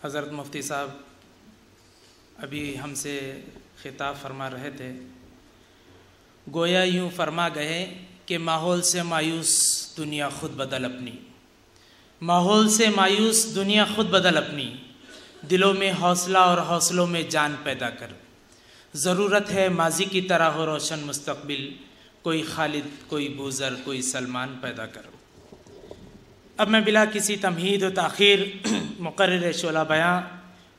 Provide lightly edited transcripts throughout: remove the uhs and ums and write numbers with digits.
حضرت مفتی صاحب ابھی ہم سے خطاب فرما رہے تھے، گویا یوں فرما گئے کہ ماحول سے مایوس دنیا خود بدل اپنی، ماحول سے مایوس دنیا خود بدل اپنی، دلوں میں حوصلہ اور حوصلوں میں جان پیدا کر، ضرورت ہے ماضی کی طرح ہو روشن مستقبل، کوئی خالد کوئی بوذر کوئی سلمان پیدا کر۔ اب میں بلا کسی تمہید و تاخیر مقرر شعلہ بیاں،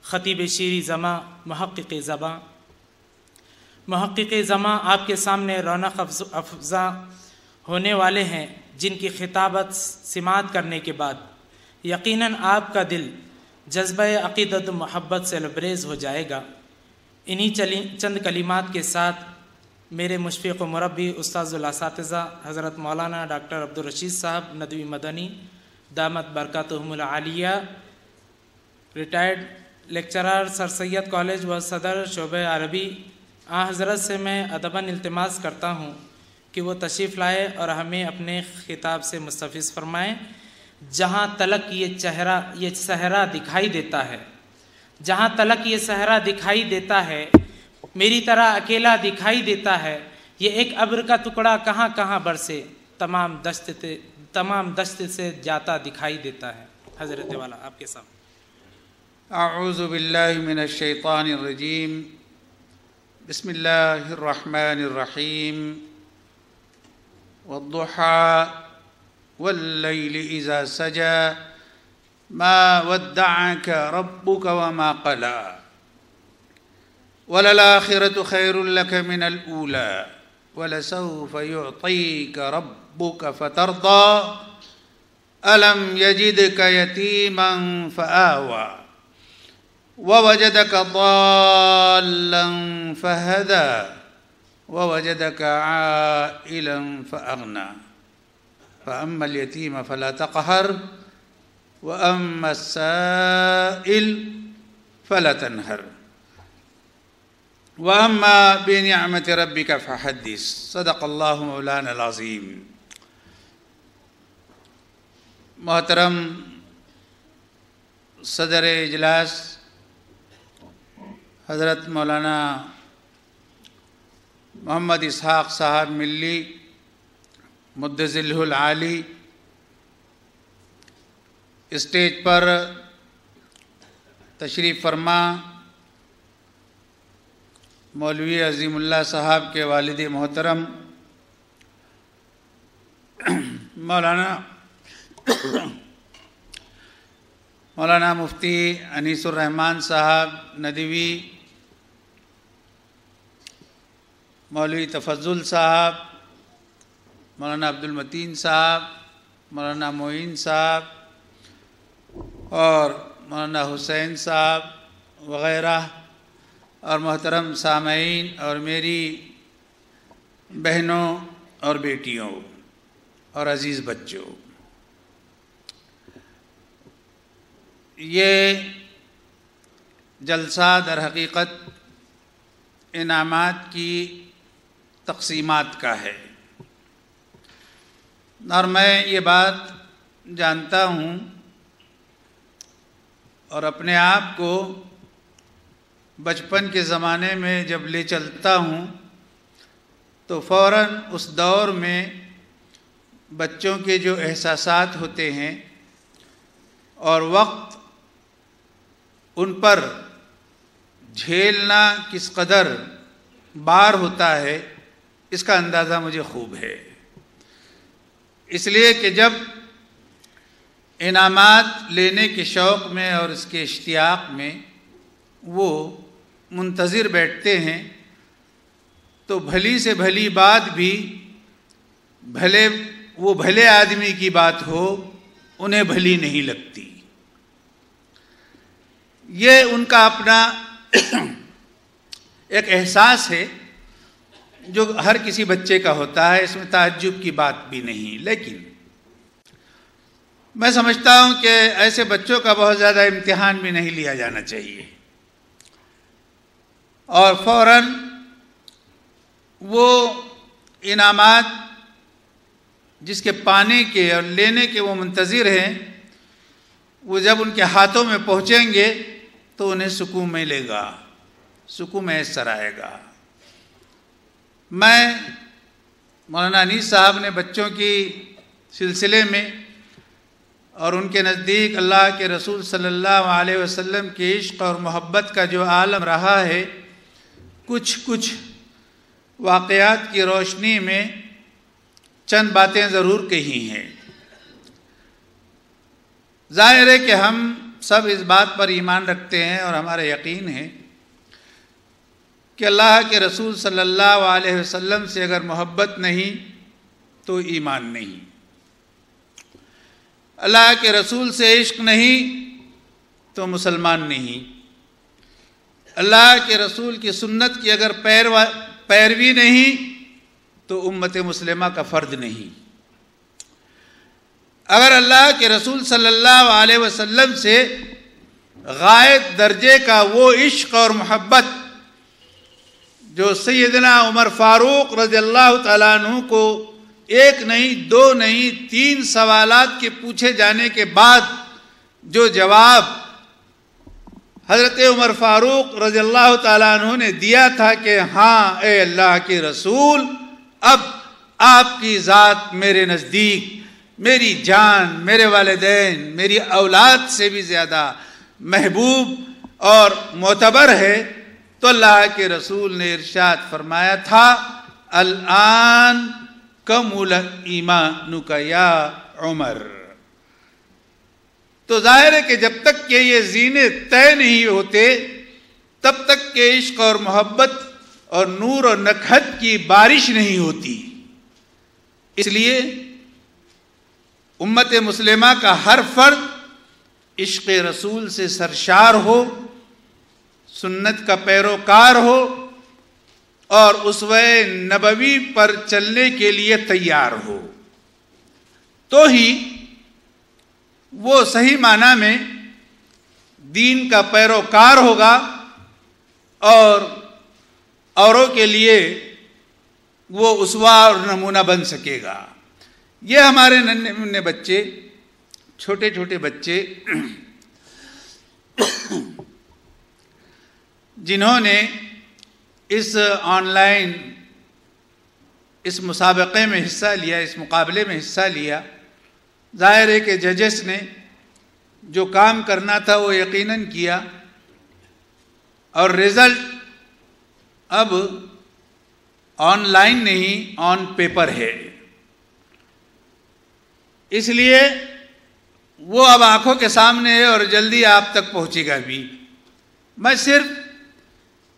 خطیب شیریں زماں، محقق زباں آپ کے سامنے رونق افزا ہونے والے ہیں، جن کی خطابت سماعت کرنے کے بعد یقیناً آپ کا دل جذبہ عقیدت و محبت سے لبریز ہو جائے گا۔ انہی چند کلمات کے ساتھ میرے مشفق و مربی استاذ الاساتذہ حضرت مولانا ڈاکٹر عبدالرشید صاحب ندوی مدنی دامت برکاتہم العالیہ، ریٹائرڈ لیکچرر سر سید کالج و صدر شعبہ عربی، حضرت سے میں ادباً التماس کرتا ہوں کہ وہ تشریف لائے اور ہمیں اپنے خطاب سے مستفیض فرمائیں۔ جہاں تلک یہ صحرا دکھائی دیتا ہے، جہاں تلک یہ صحرا دکھائی دیتا ہے، میری طرح اکیلا دکھائی دیتا ہے، یہ ایک ابر کا ٹکڑا کہاں کہاں برسے، تمام دشت سے جاتا دکھائی دیتا ہے۔ حضرت والا آپ کے سامنے۔ اعوذ باللہ من الشیطان الرجیم، بسم اللہ الرحمن الرحیم، والضحى واللیل اذا سجى ما ودعك ربك وما قلى وللآخرة خير لك من الأولى ولسوف يعطيك ربك فترضى ألم يجدك يتيما فآوى ووجدك ضالا فهدى ووجدك عائلا فأغنى فأما اليتيم فلا تقهر وأما السائل فلا تنهر وأما بنعمة ربك فحدث۔ صدق اللہ مولانا العظیم۔ محترم صدر اجلاس حضرت مولانا محمد اسحاق صاحب ملی مدظلہ العالی، اسٹیج پر تشریف فرما مولوی عظیم اللہ صاحب کے والد محترم مولانا مفتی انیس الرحمان صاحب ندوی، مولوی تفضل صاحب، مولانا عبدالمتین صاحب، مولانا معین صاحب اور مولانا حسین صاحب وغیرہ، اور محترم سامعین اور میری بہنوں اور بیٹیوں اور عزیز بچوں، یہ جلسہ در حقیقت انعامات کی تقسیمات کا ہے، اور میں یہ بات جانتا ہوں اور اپنے آپ کو بچپن کے زمانے میں جب لے چلتا ہوں تو فوراً اس دور میں بچوں کے جو احساسات ہوتے ہیں اور وقت ان پر جھیلنا کس قدر بار ہوتا ہے، اس کا اندازہ مجھے خوب ہے۔ اس لیے کہ جب انعامات لینے کے شوق میں اور اس کے اشتیاق میں وہ منتظر بیٹھتے ہیں تو بھلی سے بھلی بات بھی بھلے آدمی کی بات ہو انہیں بھلی نہیں لگتی۔ یہ ان کا اپنا ایک احساس ہے جو ہر کسی بچے کا ہوتا ہے، اس میں تعجب کی بات بھی نہیں، لیکن میں سمجھتا ہوں کہ ایسے بچوں کا بہت زیادہ امتحان بھی نہیں لیا جانا چاہیے، اور فوراً وہ انعامات جس کے پانے کے اور لینے کے وہ منتظر ہیں، وہ جب ان کے ہاتھوں میں پہنچیں گے تو انہیں سکون ملے گا، سکون میسر آئے گا۔ میں مولانا انیس صاحب نے بچوں کی سلسلے میں اور ان کے نزدیک اللہ کے رسول صلی اللہ علیہ وسلم کے عشق اور محبت کا جو عالم رہا ہے، کچھ واقعات کی روشنی میں چند باتیں ضرور کہی ہیں۔ ظاہر ہے کہ ہم سب اس بات پر ایمان رکھتے ہیں اور ہمارا یقین ہے کہ اللہ کے رسول صلی اللہ علیہ وسلم سے اگر محبت نہیں تو ایمان نہیں، اللہ کے رسول سے عشق نہیں تو مسلمان نہیں، اللہ کے رسول کی سنت کی اگر پیروی نہیں تو امت مسلمہ کا فرد نہیں۔ اگر اللہ کے رسول صلی اللہ علیہ وسلم سے غائب درجے کا وہ عشق اور محبت جو سیدنا عمر فاروق رضی اللہ تعالیٰ عنہ کو ایک نہیں، دو نہیں، 3 سوالات کے پوچھے جانے کے بعد جو جواب حضرت عمر فاروق رضی اللہ تعالیٰ عنہ نے دیا تھا کہ ہاں اے اللہ کے رسول، اب آپ کی ذات میرے نزدیک میری جان، میرے والدین، میری اولاد سے بھی زیادہ محبوب اور معتبر ہے، تو اللہ کے رسول نے ارشاد فرمایا تھا الآن کمل ایمانک یا عمر۔ تو ظاہر ہے کہ جب تک کہ یہ زینے طے نہیں ہوتے تب تک کہ عشق اور محبت اور نور اور نکہت کی بارش نہیں ہوتی۔ اس لیے امت مسلمہ کا ہر فرد عشق رسول سے سرشار ہو، سنت کا پیروکار ہو اور اسوہ نبوی پر چلنے کے لیے تیار ہو، تو ہی وہ صحیح معنی میں دین کا پیروکار ہوگا اور اوروں کے لیے وہ اسوہ اور نمونہ بن سکے گا۔ یہ ہمارے ننھے منھے بچے، چھوٹے چھوٹے بچے جنہوں نے اس آن لائن اس مسابقے میں حصہ لیا، اس مقابلے میں حصہ لیا، ظاہر ہے کہ ججز نے جو کام کرنا تھا وہ یقیناً کیا اور رزلٹ اب آن لائن نہیں آن پیپر ہے، اس لیے وہ اب آنکھوں کے سامنے ہے اور جلدی آپ تک پہنچے گا بھی۔ میں صرف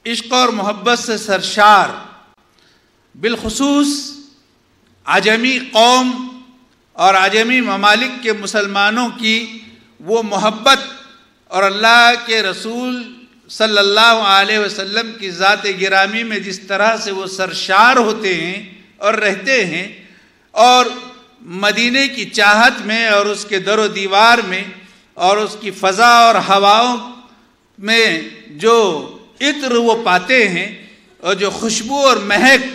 عشق اور محبت سے سرشار بالخصوص عجمی قوم اور عجمی ممالک کے مسلمانوں کی وہ محبت اور اللہ کے رسول صلی اللہ علیہ وسلم کی ذات گرامی میں جس طرح سے وہ سرشار ہوتے ہیں اور رہتے ہیں، اور مدینے کی چاہت میں اور اس کے در و دیوار میں اور اس کی فضا اور ہواؤں میں جو عطر وہ پاتے ہیں اور جو خوشبو اور مہک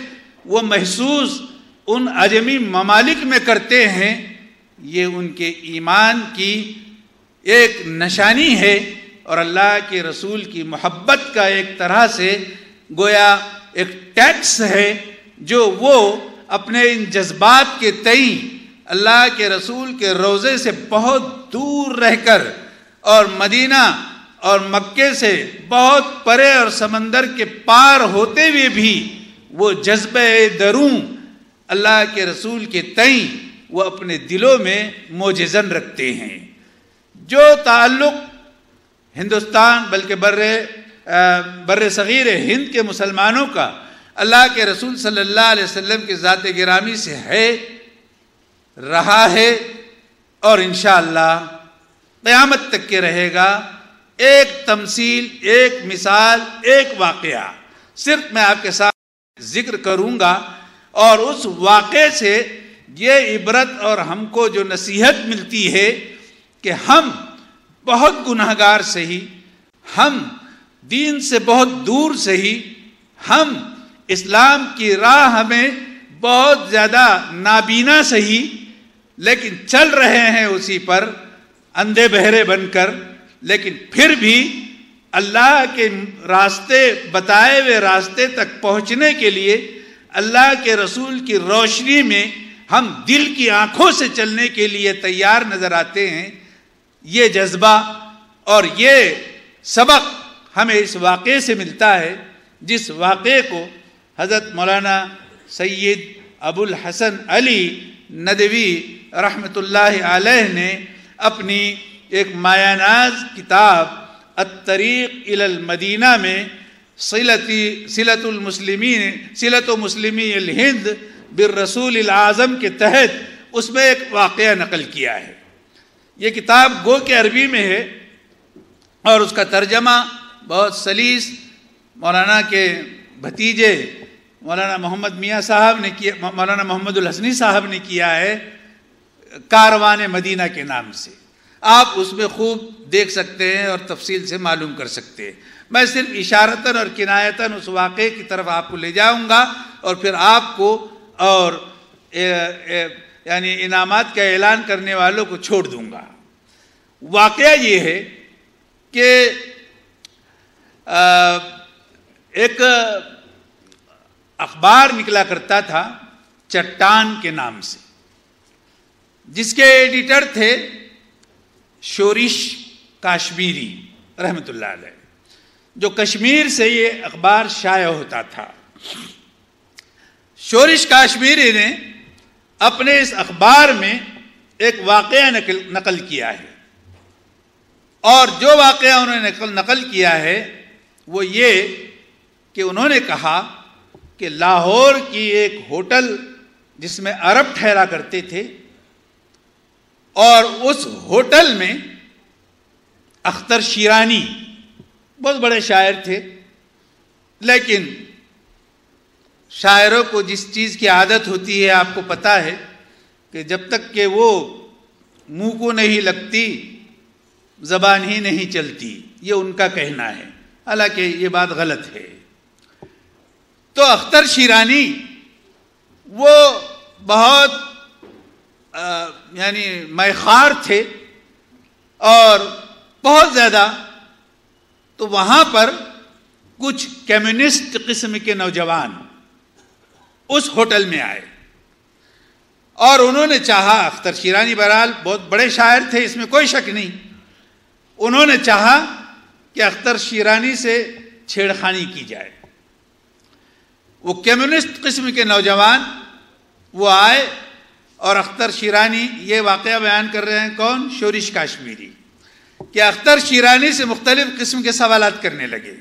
وہ محسوس ان عجمی ممالک میں کرتے ہیں، یہ ان کے ایمان کی ایک نشانی ہے اور اللہ کے رسول کی محبت کا ایک طرح سے گویا ایک ٹیکس ہے جو وہ اپنے ان جذبات کے تئیں اللہ کے رسول کے روضے سے بہت دور رہ کر اور مدینہ اور مکے سے بہت پرے اور سمندر کے پار ہوتے ہوئے بھی وہ جذبہ درون اللہ کے رسول کے تئیں وہ اپنے دلوں میں موجزن رکھتے ہیں۔ جو تعلق ہندوستان بلکہ بر صغیر ہند کے مسلمانوں کا اللہ کے رسول صلی اللہ علیہ وسلم کی ذات گرامی سے ہے، رہا ہے اور انشاءاللہ قیامت تک کے رہے گا، ایک تمثیل، ایک مثال، ایک واقعہ صرف میں آپ کے ساتھ ذکر کروں گا، اور اس واقعے سے یہ عبرت اور ہم کو جو نصیحت ملتی ہے کہ ہم بہت گناہگار سے ہی، ہم دین سے بہت دور سے ہی، ہم اسلام کی راہ ہمیں بہت زیادہ نابینا سے ہی، لیکن چل رہے ہیں اسی پر اندھے بہرے بن کر، لیکن پھر بھی اللہ کے راستے بتائے ہوئے راستے تک پہنچنے کے لیے اللہ کے رسول کی روشنی میں ہم دل کی آنکھوں سے چلنے کے لیے تیار نظر آتے ہیں. یہ جذبہ اور یہ سبق ہمیں اس واقعے سے ملتا ہے، جس واقعے کو حضرت مولانا سید ابو الحسن علی ندوی رحمۃ اللہ علیہ نے اپنی ایک مایہ ناز کتاب الطریق الی المدینہ میں صلۃ مسلمی الہند بالرسول العظم کے تحت اس میں ایک واقعہ نقل کیا ہے. یہ کتاب گو کہ عربی میں ہے اور اس کا ترجمہ بہت سلیس مولانا کے بھتیجے مولانا محمد میاں صاحب نے کیا، مولانا محمد الحسنی صاحب نے کیا ہے کاروان مدینہ کے نام سے. آپ اس میں خوب دیکھ سکتے ہیں اور تفصیل سے معلوم کر سکتے ہیں. میں صرف اشارتاً اور کنایتاً اس واقعے کی طرف آپ کو لے جاؤں گا اور پھر آپ کو اور یعنی انعامات کا اعلان کرنے والوں کو چھوڑ دوں گا. واقعہ یہ ہے کہ ایک اخبار نکلا کرتا تھا چٹان کے نام سے، جس کے ایڈیٹر تھے شورش کاشمیری رحمۃ اللہ علیہ، جو کشمیر سے یہ اخبار شائع ہوتا تھا. شورش کاشمیری نے اپنے اس اخبار میں ایک واقعہ نقل کیا ہے، اور جو واقعہ انہوں نے نقل کیا ہے وہ یہ کہ انہوں نے کہا کہ لاہور کی ایک ہوٹل جس میں عرب ٹھہرا کرتے تھے، اور اس ہوٹل میں اختر شیرانی بہت بڑے شاعر تھے، لیکن شاعروں کو جس چیز کی عادت ہوتی ہے آپ کو پتہ ہے کہ جب تک کہ وہ منہ کو نہیں لگتی زبان ہی نہیں چلتی، یہ ان کا کہنا ہے، حالانکہ یہ بات غلط ہے. تو اختر شیرانی وہ بہت یعنی میخوار تھے اور بہت زیادہ. تو وہاں پر کچھ کمیونسٹ قسم کے نوجوان اس ہوٹل میں آئے اور انہوں نے چاہا، اختر شیرانی بہرحال بہت بڑے شاعر تھے، اس میں کوئی شک نہیں، انہوں نے چاہا کہ اختر شیرانی سے چھیڑخانی کی جائے. وہ کمیونسٹ قسم کے نوجوان وہ آئے اور اختر شیرانی، یہ واقعہ بیان کر رہے ہیں کون؟ شورش کاشمیری، کہ اختر شیرانی سے مختلف قسم کے سوالات کرنے لگے،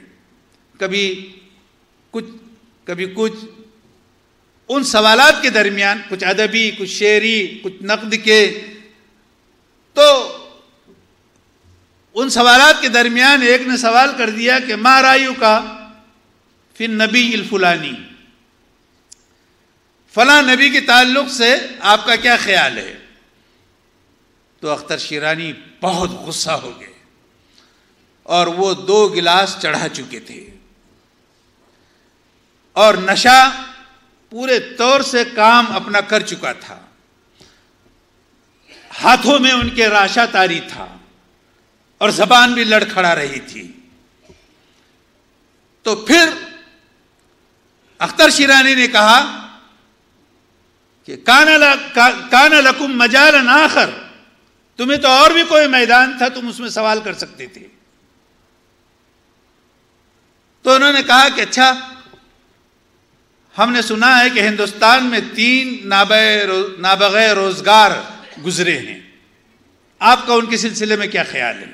کبھی کچھ. ان سوالات کے درمیان کچھ ادبی، کچھ شعری، کچھ نقد کے. تو ان سوالات کے درمیان ایک نے سوال کر دیا کہ ما رائیو کا فی النبی الفلانی، فلاں نبی کے تعلق سے آپ کا کیا خیال ہے؟ تو اختر شیرانی بہت غصہ ہو گئے اور وہ 2 گلاس چڑھا چکے تھے اور نشہ پورے طور سے کام اپنا کر چکا تھا، ہاتھوں میں ان کے راشا طاری تھا اور زبان بھی لڑکھڑا رہی تھی. تو پھر اختر شیرانی نے کہا کہ کان لکم مجال آخر، تمہیں تو اور بھی کوئی میدان تھا، تم اس میں سوال کر سکتے تھے. تو انہوں نے کہا کہ اچھا، ہم نے سنا ہے کہ ہندوستان میں 3 نابغہ روزگار گزرے ہیں، آپ کا ان کے سلسلے میں کیا خیال ہے؟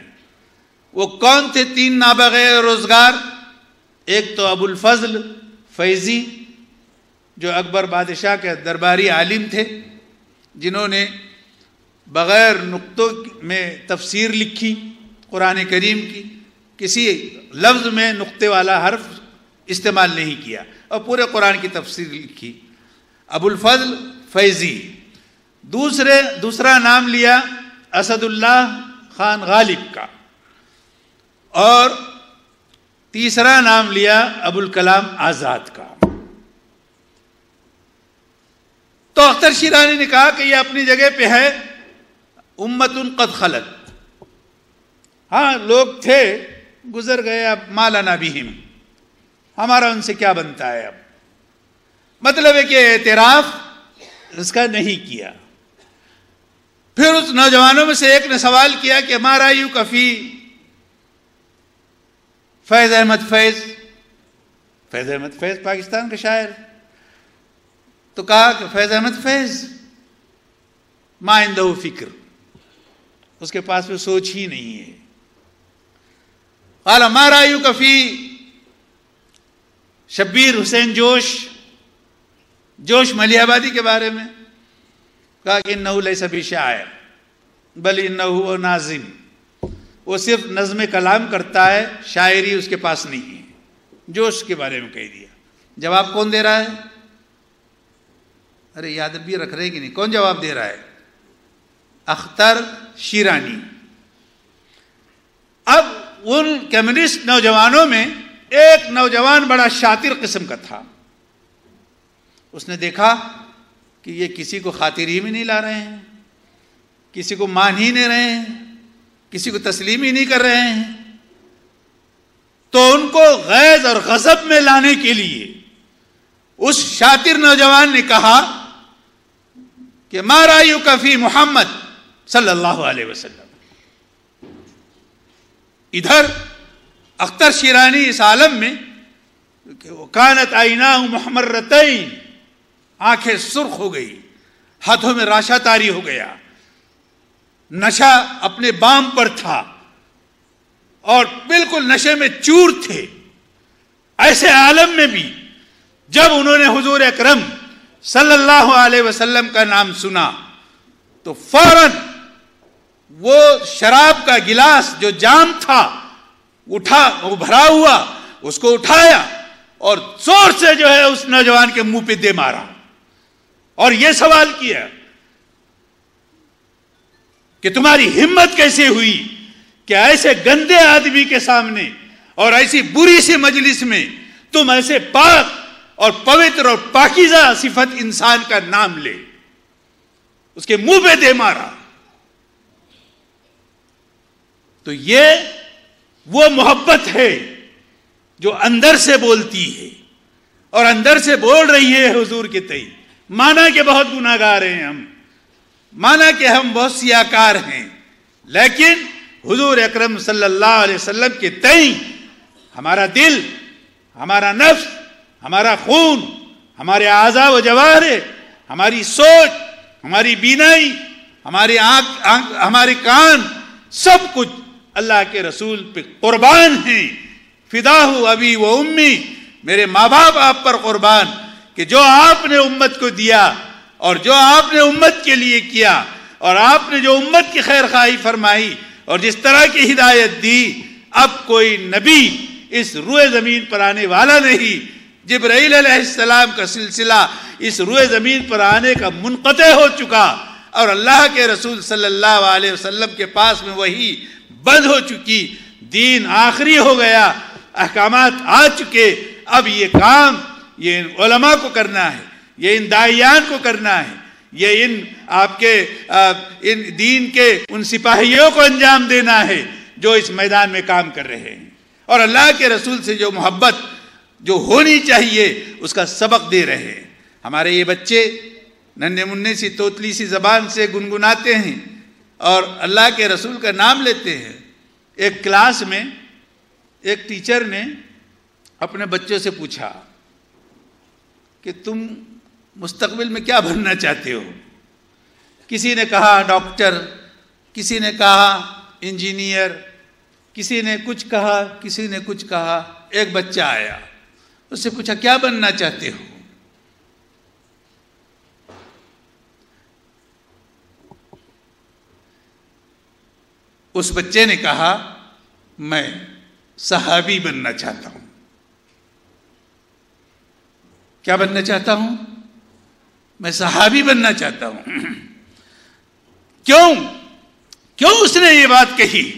وہ کون تھے 3 نابغہ روزگار؟ ایک تو ابو الفضل فیضی، جو اکبر بادشاہ کے درباری عالم تھے، جنہوں نے بغیر نقطوں میں تفسیر لکھی قرآن کریم کی، کسی لفظ میں نقطے والا حرف استعمال نہیں کیا اور پورے قرآن کی تفسیر لکھی، ابو الفضل فیضی. دوسرا نام لیا اسد اللہ خان غالب کا، اور تیسرا نام لیا ابو الکلام آزاد کا. تو اختر شیرانی نے کہا کہ یہ اپنی جگہ پہ ہے، امت قد خلت. ہاں لوگ تھے گزر گئے، اب ما لنا بہم، ہمارا ان سے کیا بنتا ہے۔ اب مطلب ہے کہ اعتراف اس کا نہیں کیا۔ پھر اس نوجوانوں میں سے ایک نے سوال کیا کہ ما رأیک فی فیض احمد فیض، فیض احمد فیض پاکستان کا شاعر، تو کہا کہ فیض احمد فیض ما عندہ فکر، اس کے پاس میں سوچ ہی نہیں ہے۔ قال ما رأیک فی شبیر حسین جوش، جوش ملی آبادی کے بارے میں، کہا کہ انہو لیس بشاعر بل انہو ناظم، وہ صرف نظم کلام کرتا ہے، شاعری اس کے پاس نہیں ہے۔ جوش کے بارے میں کہہ دیا۔ جواب کون دے رہا ہے؟ ارے یاد بھی رکھ رہے کہ نہیں؟ کون جواب دے رہا ہے؟ اختر شیرانی۔ اب ان کمیونسٹ نوجوانوں میں ایک نوجوان بڑا شاطر قسم کا تھا، اس نے دیکھا کہ یہ کسی کو خاطر ہی میں نہیں لا رہے ہیں، کسی کو مان ہی نہیں رہے ہیں، کسی کو تسلیم ہی نہیں کر رہے ہیں، تو ان کو غیظ اور غضب میں لانے کے لیے اس شاطر نوجوان نے کہا کہ ما رأیک فی محمد صلی اللہ علیہ وسلم۔ ادھر اختر شیرانی اس عالم میں کہ وکانت عیناہ محمرتین، آنکھیں سرخ ہو گئی، ہاتھوں میں راشا طاری ہو گیا، نشہ اپنے بام پر تھا اور بالکل نشے میں چور تھے۔ ایسے عالم میں بھی جب انہوں نے حضور اکرم صلی اللہ علیہ وسلم کا نام سنا تو فوراً وہ شراب کا گلاس جو جام تھا اٹھا، وہ بھرا ہوا، اس کو اٹھایا اور زور سے جو ہے اس نوجوان کے منہ پہ دے مارا اور یہ سوال کیا کہ تمہاری ہمت کیسے ہوئی کہ ایسے گندے آدمی کے سامنے اور ایسی بری سی مجلس میں تم ایسے پاک اور پوتر اور پاکیزہ صفت انسان کا نام لے، اس کے منہ پہ دے مارا۔ تو یہ وہ محبت ہے جو اندر سے بولتی ہے اور اندر سے بول رہی ہے حضور کے تئیں۔ مانا کہ بہت گناہگار ہیں ہم، مانا کہ ہم بہت سیاکار ہیں، لیکن حضور اکرم صلی اللہ علیہ وسلم کے تئیں ہمارا دل، ہمارا نفس، ہمارا خون، ہمارے اعضاء و جوارح، ہماری سوچ، ہماری بینائی، ہماری آنکھ، ہمارے کان، سب کچھ اللہ کے رسول پہ قربان ہیں۔ فداہ ابی و امی، میرے ماں باپ آپ پر قربان کہ جو آپ نے امت کو دیا اور جو آپ نے امت کے لیے کیا اور آپ نے جو امت کی خیر خواہی فرمائی اور جس طرح کی ہدایت دی، اب کوئی نبی اس روئے زمین پر آنے والا نہیں۔ جبرائیل علیہ السلام کا سلسلہ اس روئے زمین پر آنے کا منقطع ہو چکا اور اللہ کے رسول صلی اللہ علیہ وسلم کے پاس میں وہی بند ہو چکی، دین آخری ہو گیا، احکامات آ چکے۔ اب یہ کام یہ ان علماء کو کرنا ہے، یہ ان داعیان کو کرنا ہے، یہ ان آپ کے ان دین کے ان سپاہیوں کو انجام دینا ہے جو اس میدان میں کام کر رہے ہیں اور اللہ کے رسول سے جو محبت جو ہونی چاہیے اس کا سبق دے رہے ہیں۔ ہمارے یہ بچے ننھے منھے سی توتلی سی زبان سے گنگناتے ہیں اور اللہ کے رسول کا نام لیتے ہیں۔ ایک کلاس میں ایک ٹیچر نے اپنے بچوں سے پوچھا کہ تم مستقبل میں کیا بننا چاہتے ہو؟ کسی نے کہا ڈاکٹر، کسی نے کہا انجینئر، کسی نے کچھ کہا، کسی نے کچھ کہا۔ ایک بچہ آیا، اس سے پوچھا کیا بننا چاہتے ہو؟ اس بچے نے کہا میں صحابی بننا چاہتا ہوں۔ کیا بننا چاہتا ہوں؟ میں صحابی بننا چاہتا ہوں۔ کیوں اس نے یہ بات کہی؟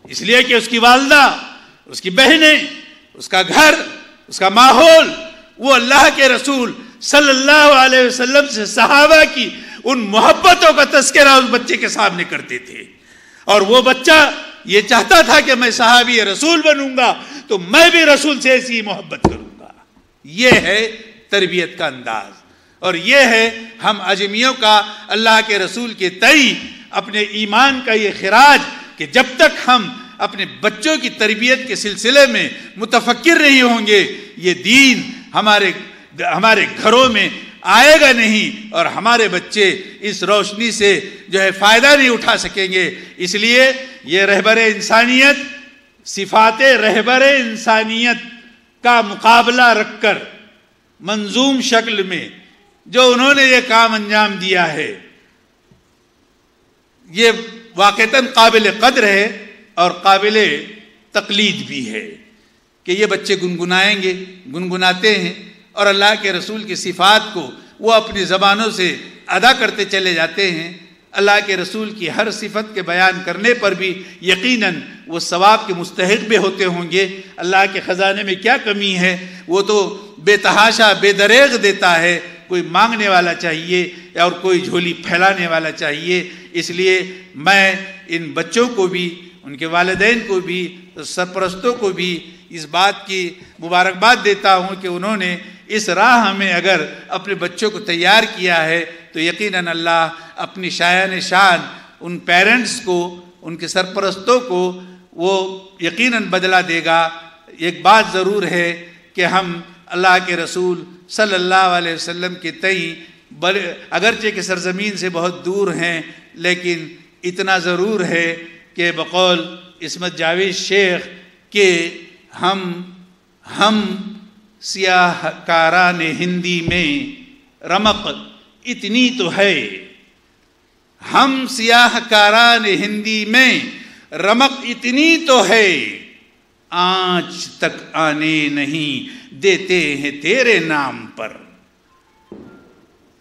اس لیے کہ اس کی والدہ، اس کی بہنیں، اس کا گھر، اس کا ماحول، وہ اللہ کے رسول صلی اللہ علیہ وسلم سے صحابہ کی ان محبتوں کا تذکرہ اس بچے کے سامنے کرتے تھے، اور وہ بچہ یہ چاہتا تھا کہ میں صحابی رسول بنوں گا تو میں بھی رسول سے ایسی محبت کروں گا. یہ ہے تربیت کا انداز، اور یہ ہے ہم اجمیوں کا اللہ کے رسول کے تئیں اپنے ایمان کا یہ خراج کہ جب تک ہم اپنے بچوں کی تربیت کے سلسلے میں متفکر نہیں ہوں گے، یہ دین ہمارے گھروں میں آئے گا نہیں، اور ہمارے بچے اس روشنی سے جو ہے فائدہ نہیں اٹھا سکیں گے. اس لیے یہ رہبر انسانیت، صفات رہبر انسانیت کا مقابلہ رکھ کر منظوم شکل میں جو انہوں نے یہ کام انجام دیا ہے، یہ واقعتاً قابل قدر ہے اور قابل تقلید بھی ہے کہ یہ بچے گنگنائیں گے، گنگناتے ہیں، اور اللہ کے رسول کی صفات کو وہ اپنی زبانوں سے ادا کرتے چلے جاتے ہیں. اللہ کے رسول کی ہر صفت کے بیان کرنے پر بھی یقیناً وہ ثواب کے مستحق بھی ہوتے ہوں گے. اللہ کے خزانے میں کیا کمی ہے، وہ تو بے تحاشا بے دریغ دیتا ہے. کوئی مانگنے والا چاہیے اور کوئی جھولی پھیلانے والا چاہیے. اس لیے میں ان بچوں کو بھی، ان کے والدین کو بھی، سرپرستوں کو بھی اس بات کی مبارکباد دیتا ہوں کہ انہوں نے اس راہ میں اگر اپنے بچوں کو تیار کیا ہے تو یقیناً اللہ اپنی شایان شان ان پیرنٹس کو، ان کے سرپرستوں کو وہ یقیناً بدلہ دے گا. ایک بات ضرور ہے کہ ہم اللہ کے رسول صلی اللہ علیہ وسلم کے تئیں اگرچہ کہ سرزمین سے بہت دور ہیں، لیکن اتنا ضرور ہے کہ بقول عصمت جاوید شیخ کہ ہم سیاہ کاران ہندی میں رمق اتنی تو ہے، ہم سیاہ کاران ہندی میں رمق اتنی تو ہے، آنچ تک آنے نہیں دیتے ہیں تیرے نام پر.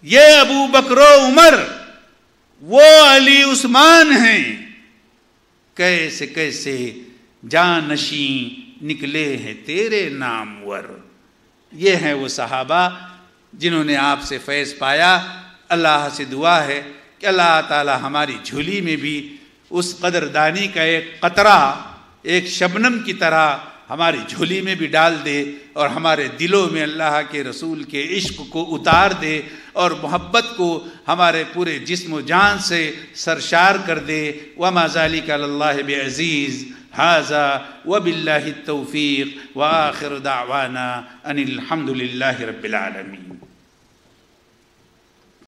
یہ ابو بکر و عمر وہ علی عثمان ہیں، کیسے کیسے جانشین نکلے ہیں تیرے نام ور. یہ ہیں وہ صحابہ جنہوں نے آپ سے فیض پایا. اللہ سے دعا ہے کہ اللہ تعالی ہماری جھولی میں بھی اس قدردانی کا ایک قطرہ، ایک شبنم کی طرح ہماری جھولی میں بھی ڈال دے، اور ہمارے دلوں میں اللہ کے رسول کے عشق کو اتار دے، اور محبت کو ہمارے پورے جسم و جان سے سرشار کر دے. وما ذلک علی اللہ بعزیز. ھذا وباللہ التوفیق وآخر دعوانا ان الحمد للہ رب العالمین.